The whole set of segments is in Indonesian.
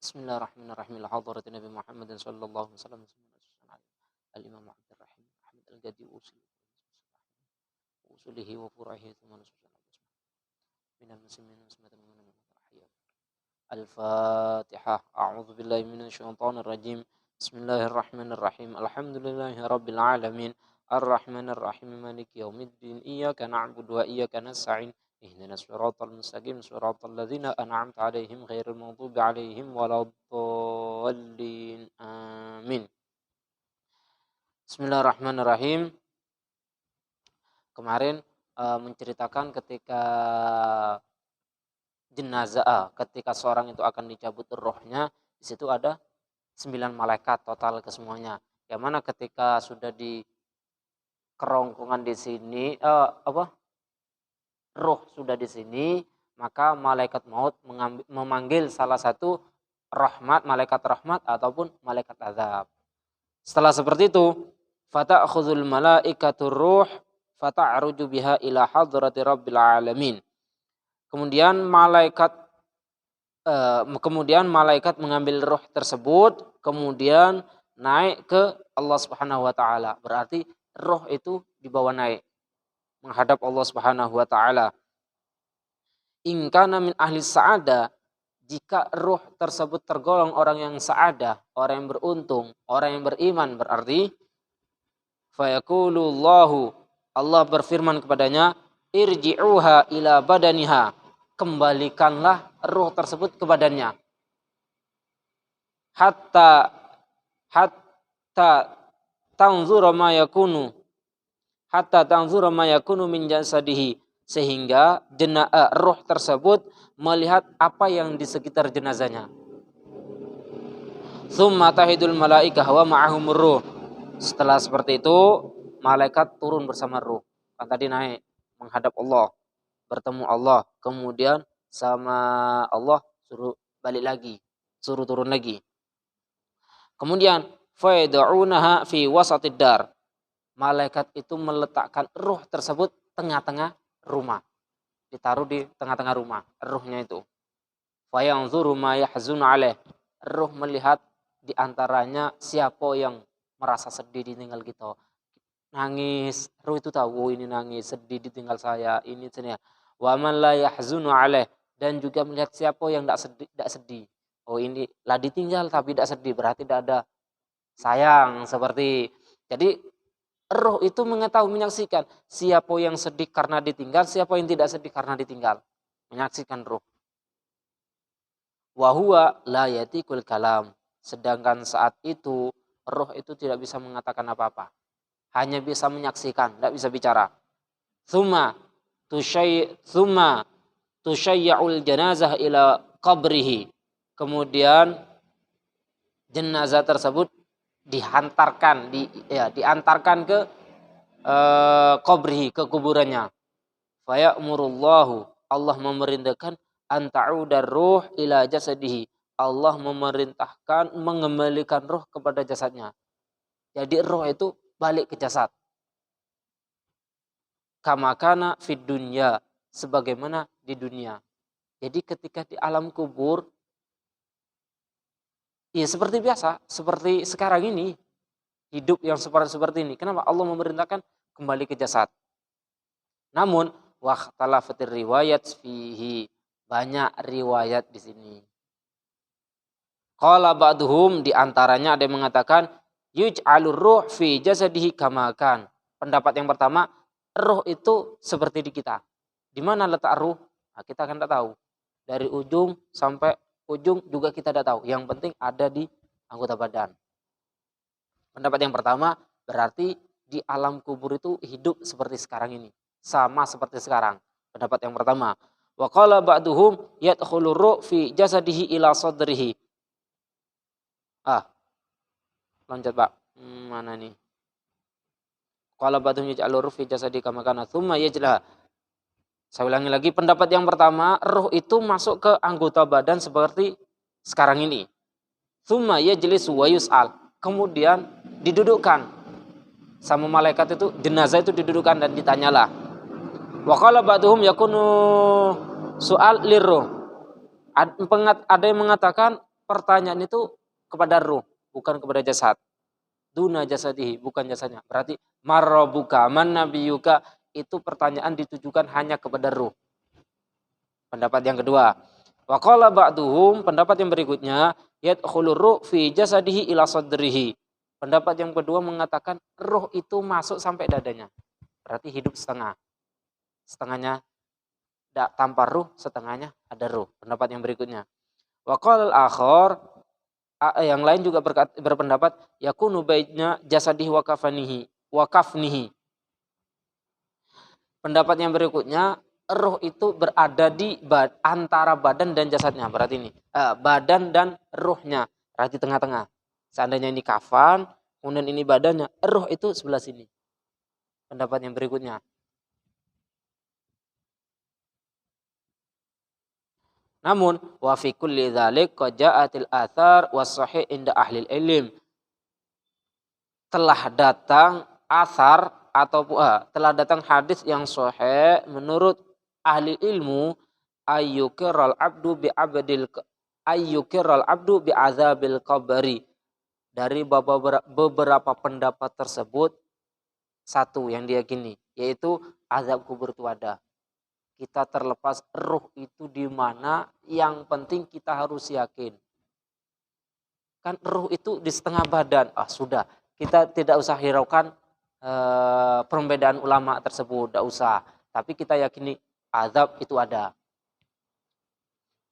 Bismillahirrahmanirrahim. Hadirat Nabi Muhammad sallallahu alaihi wasallam. Al-Imam Abdul Rahim Ahmad Al-Ghadi usulihi wa furahi thumma min al-muslimin muslimatin mu'minin ahya. Al-Fatihah. A'udzu billahi minasyaitonir rajim. Bismillahirrahmanirrahim. Alhamdulillahi rabbil alamin. Ar-Rahmanir Rahim. Maliki yaumiddin. Iyyaka na'budu wa iyyaka nasta'in. Ihdinas siratal mustaqim siratal ladzina an'amta 'alaihim ghairil maghdubi 'alaihim waladdallin. Amin. Bismillahirrahmanirrahim. Kemarin menceritakan ketika jenazah, ketika seorang itu akan dicabut rohnya, di situ ada 9 malaikat total kesemuanya. Yang mana ketika sudah di kerongkongan di sini, roh sudah di sini, maka malaikat maut memanggil salah satu malaikat rahmat ataupun malaikat azab. Setelah seperti itu, fata'khudhul malaikatur ruh fata'ruju biha ila hadrati rabbil alamin. Kemudian malaikat mengambil roh tersebut, kemudian naik ke Allah Subhanahu wa taala. Berarti roh itu dibawa naik menghadap Allah Subhanahu wa taala. In kana min ahli sa'adah, jika roh tersebut tergolong orang yang sa'adah, orang yang beruntung, orang yang beriman, berarti fayaqulullahu, Allah berfirman kepadanya, irji'uha ila badaniha, kembalikanlah roh tersebut ke badannya. Hatta tanzura ma yakunu min jasadihi, sehingga roh tersebut melihat apa yang di sekitar jenazahnya. Tsumma tahidul malaikah wa ma'ahumur ruh. Setelah seperti itu, malaikat turun bersama ruh. Kan tadi naik menghadap Allah, bertemu Allah, kemudian sama Allah suruh balik lagi, suruh turun lagi. Kemudian fayad'unaha fi wasatid dar. Malaikat itu meletakkan ruh tersebut tengah-tengah rumah. Ditaruh di tengah-tengah rumah, ruhnya itu. Fayanzuru ma yahzunu alaih. Ruh melihat di antaranya siapa yang merasa sedih ditinggal kita. Nangis, ruh itu tahu, ini nangis, sedih ditinggal saya, ini sedih. Wa man la yahzunu alaih, dan juga melihat siapa yang tidak sedih. Oh, ini lah ditinggal tapi tidak sedih, berarti tidak ada sayang seperti. Jadi roh itu mengetahui, menyaksikan siapa yang sedih karena ditinggal, siapa yang tidak sedih karena ditinggal. Menyaksikan roh. Wa huwa la yatiqul kalam. Sedangkan saat itu roh itu tidak bisa mengatakan apa-apa. Hanya bisa menyaksikan, tidak bisa bicara. Tsumma tushayya'ul janazah ila qabrihi. Kemudian jenazah tersebut diantarkan ke qabrihi, ke kuburannya. Faya'murullahu, Allah memerintahkan anta'udar ruh ila jasadihi. Allah memerintahkan mengembalikan roh kepada jasadnya. Jadi roh itu balik ke jasad. Kama kana fid dunya, sebagaimana di dunia. Jadi ketika di alam kubur, ya seperti biasa, seperti sekarang ini, hidup yang seperti ini. Kenapa Allah memerintahkan kembali ke jasad? Namun waqtalafatir riwayat fihi, banyak riwayat di sini. Qala ba'duhum, di antaranya ada yang mengatakan yuj'alur ruh fi jasadihi kama kan. Pendapat yang pertama, ruh itu seperti di kita. Di mana letak ruh? Nah, kita kan tidak tahu. Dari ujung sampai ujung juga kita tidak tahu. Yang penting ada di anggota badan. Pendapat yang pertama, berarti di alam kubur itu hidup seperti sekarang ini. Sama seperti sekarang. Pendapat yang pertama. Wa qala ba'duhum yadkhulur ruh fi jasadihi ila sadrihi. Loncat Pak. Mana nih? Qala ba'duhum yaj'alur ruh fi jasadihi kama kana tsumma yajlah. Saya ulangi lagi, pendapat yang pertama, roh itu masuk ke anggota badan seperti sekarang ini. Tsumma yajlisu wa yus'al. Kemudian didudukkan sama malaikat itu, jenazah itu didudukkan dan ditanyalah. Wa qala ba'duhum yakunu su'al lirruh. Ada yang mengatakan pertanyaan itu kepada ruh, bukan kepada jasad. Duna jasadihi, bukan jasadnya. Berarti marrobuka, man nabiyuka, itu pertanyaan ditujukan hanya kepada ruh. Pendapat yang kedua. Wa qala ba'duhum, pendapat yang berikutnya, yadkhulur ruh fi jasadihi ila sadrihi. Pendapat yang kedua mengatakan ruh itu masuk sampai dadanya. Berarti hidup setengah. Setengahnya tanpa ruh, setengahnya ada ruh. Pendapat yang berikutnya. Wa qala al-akhar, yang lain juga berpendapat yakunu baina jasadihi wa kafnihi. Pendapat yang berikutnya, roh itu berada di antara badan dan jasadnya. Berarti ini badan dan ruhnya, berarti tengah-tengah. Seandainya ini kafan, kemudian ini badannya, roh itu sebelah sini. Pendapat yang berikutnya. Namun wa fi kulli dzalik qad ja'atil athar was sahih inda ahli ilm. Telah datang athar atau telah datang hadis yang sahih menurut ahli ilmu ayyukiral abdu bi azabil qabri. Dari beberapa pendapat tersebut, satu yang diyakini yaitu azab kubur itu ada. Kita terlepas ruh itu di mana, yang penting kita harus yakin. Kan ruh itu di setengah badan. Sudah, kita tidak usah hiraukan perbedaan ulama tersebut, tidak usah. Tapi kita yakini azab itu ada.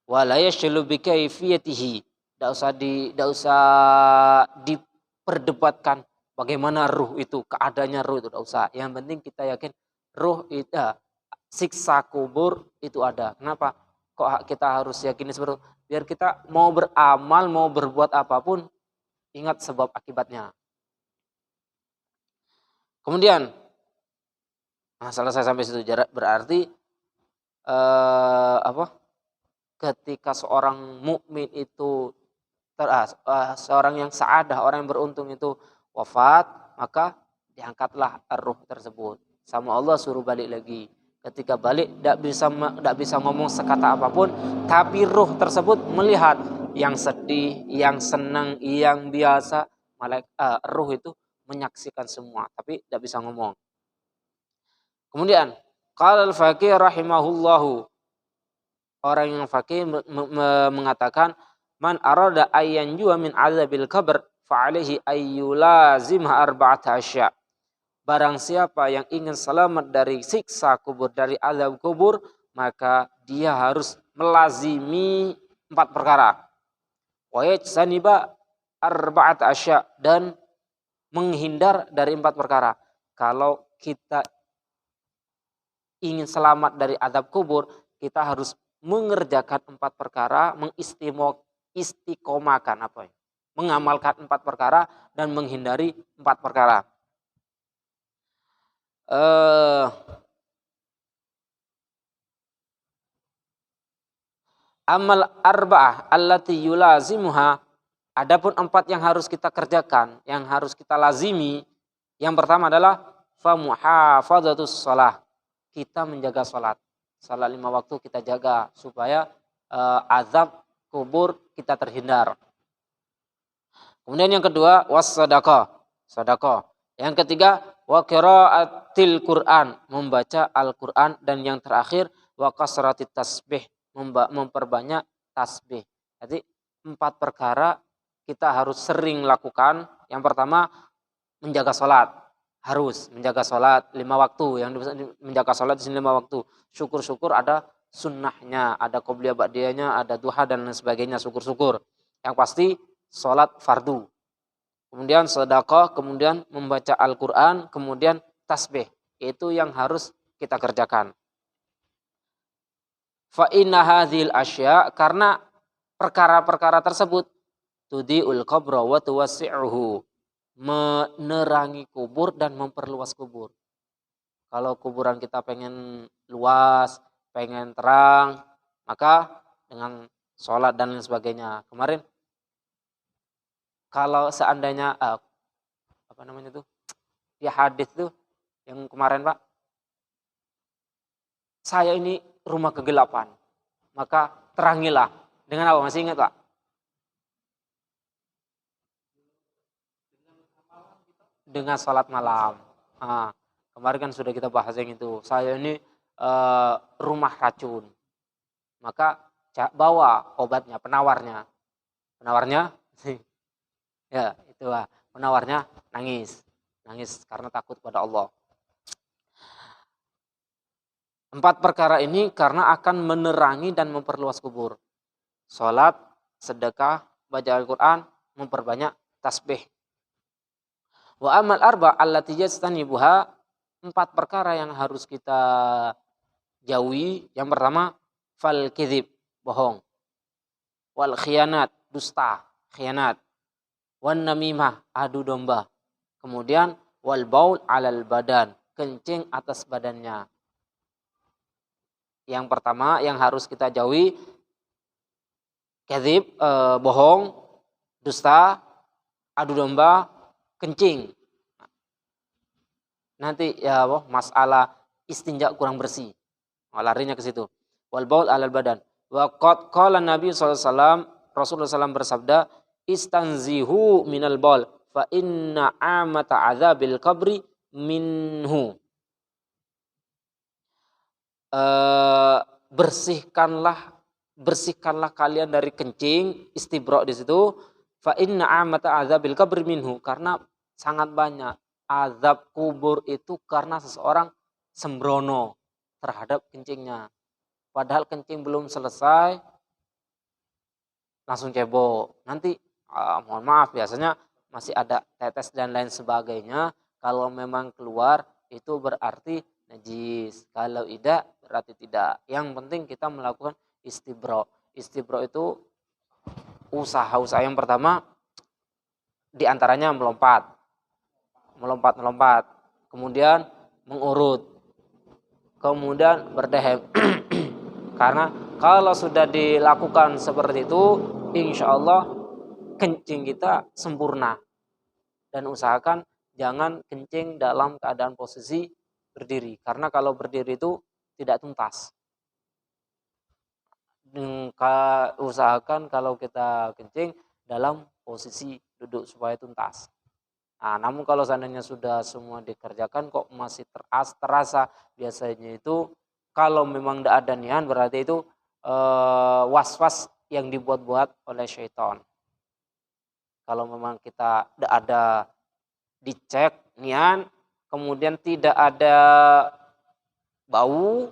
Wala yashlu bi kaifiyatihi. Tidak usah diperdebatkan bagaimana ruh itu, keadaannya ruh itu tidak usah. Yang penting kita yakin ruh itu siksa kubur itu ada. Kenapa? Kok kita harus yakini seperti itu? Biar kita mau beramal, mau berbuat apapun, ingat sebab akibatnya. Kemudian, selesai sampai situ. Berarti ketika seorang mukmin itu seorang yang sa'adah, orang yang beruntung itu wafat, maka diangkatlah ruh tersebut. Sama Allah suruh balik lagi. Ketika balik tidak bisa ngomong sekata apapun, tapi ruh tersebut melihat yang sedih, yang senang, yang biasa, ruh itu menyaksikan semua, tapi tidak bisa ngomong. Kemudian qala al-faqih rahimahullahu, orang yang faqih mengatakan man arada ayyan ju'a min azabil qabr fa alaihi ayyulazimha arba'ata asya'. Barang siapa yang ingin selamat dari siksa kubur, dari azab kubur, maka dia harus melazimi 4 perkara. Wa yajsaniba arba'at asya', dan menghindar dari 4 perkara. Kalau kita ingin selamat dari azab kubur, kita harus mengerjakan 4 perkara, mengistiqomahkan mengamalkan 4 perkara dan menghindari 4 perkara. Amal arba'ah allati yulazimuha, adapun 4 yang harus kita kerjakan, yang harus kita lazimi, yang pertama adalah famuhafadzatus shalah, kita menjaga salat. Salat 5 waktu kita jaga supaya azab kubur kita terhindar. Kemudian yang kedua was-shadaqah, sedekah. Yang ketiga wa qiraatil Qur'an, membaca Al-Qur'an, dan yang terakhir wa kasratit tasbih, memperbanyak tasbih. Jadi 4 perkara kita harus sering lakukan. Yang pertama menjaga salat, harus menjaga salat 5 waktu. Yang menjaga salat di sini 5 waktu. Syukur-syukur ada sunnahnya, ada qobliyah ba'diyahnya, ada duha dan lain sebagainya, syukur-syukur. Yang pasti salat fardu. Kemudian sedekah, kemudian membaca Al-Qur'an, kemudian tasbih. Itu yang harus kita kerjakan. Fa inna hadzil asya', karena perkara-perkara tersebut tudiul qabra wa tuwassi'uhu, menerangi kubur dan memperluas kubur. Kalau kuburan kita pengen luas, pengen terang, maka dengan sholat dan lain sebagainya. Kemarin kalau seandainya ya hadis tuh yang kemarin Pak, saya ini rumah kegelapan, maka terangilah dengan apa? Masih ingat Pak? dengan sholat malam. Nah, kemarin kan sudah kita bahas yang itu. Saya ini rumah racun. Maka bawa obatnya, penawarnya. Penawarnya, ya itu lah. Penawarnya nangis. Nangis karena takut pada Allah. 4 perkara ini karena akan menerangi dan memperluas kubur. Sholat, sedekah, baca Al-Quran, memperbanyak tasbih. Wa amal arba allati yajtanibuha, 4 perkara yang harus kita jauhi. Yang pertama, fal kizib, bohong. Wal khianat, dusta, khianat. Wan namimah, adu domba. Kemudian wal baul alal badan, kencing atas badannya. Yang pertama yang harus kita jauhi, kadzib, bohong, dusta, adu domba, kencing. Nanti ya masalah istinja kurang bersih. Larinya ke situ. Wal baul alal badan. Wa qad qala Nabi SAW, Rasulullah SAW bersabda, istanzihu minal baul fa inna amata azabil qabri minhu. Bersihkanlah kalian dari kencing, istibra di situ. Fa inna amata azabil qabri minhu, karena sangat banyak azab kubur itu karena seseorang sembrono terhadap kencingnya. Padahal kencing belum selesai langsung cebok. Nanti mohon maaf, biasanya masih ada tetes dan lain sebagainya. Kalau memang keluar itu berarti najis. Kalau tidak berarti tidak. Yang penting kita melakukan istibra. Istibra itu usaha yang pertama diantaranya melompat. Kemudian mengurut. Kemudian berdehem. Karena kalau sudah dilakukan seperti itu, insya Allah kencing kita sempurna. Dan usahakan jangan kencing dalam keadaan posisi berdiri. Karena kalau berdiri itu tidak tuntas. Usahakan kalau kita kencing dalam posisi duduk supaya tuntas. Nah, namun kalau seandainya sudah semua dikerjakan kok masih terasa, biasanya itu kalau memang tidak ada niat berarti itu was-was yang dibuat-buat oleh syaitan. Kalau memang kita tidak ada dicek niat, kemudian tidak ada bau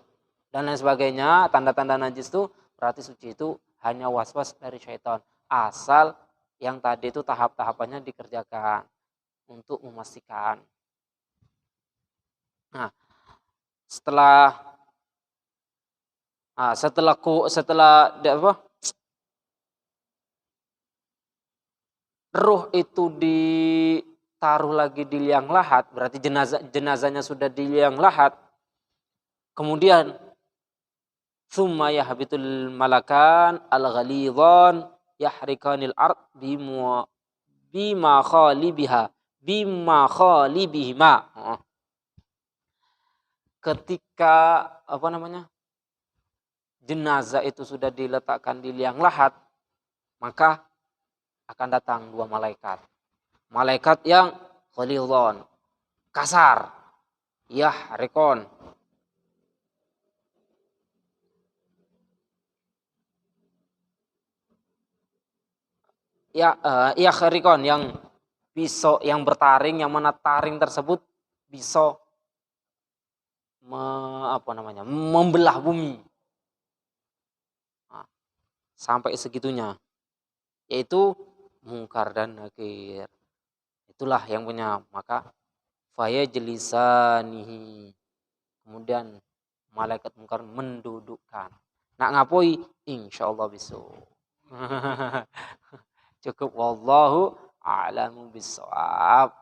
dan lain sebagainya, tanda-tanda najis itu berarti suci itu hanya was-was dari syaitan. Asal yang tadi itu tahap-tahapannya dikerjakan untuk memastikan. Nah, setelah ruh itu ditaruh lagi di liang lahat, berarti jenazahnya sudah di liang lahat. Kemudian tsumma yahbitul malakan al-ghalidhan yahrikanil ard bima khalibihima. Ketika jenazah itu sudah diletakkan di liang lahat, maka akan datang 2 malaikat. Malaikat yang ghalidhan, kasar, yahrikon, yahrikon, yang pisau yang bertaring, yang mana taring tersebut bisa membelah bumi. Nah, sampai segitunya, yaitu mungkar dan nakir. Itulah yang punya. Maka faya jelisanihi, kemudian malaikat mungkar mendudukkan. Nak ngapoi insyaallah bisu. Cukup, wallahu a'lamu bissawab.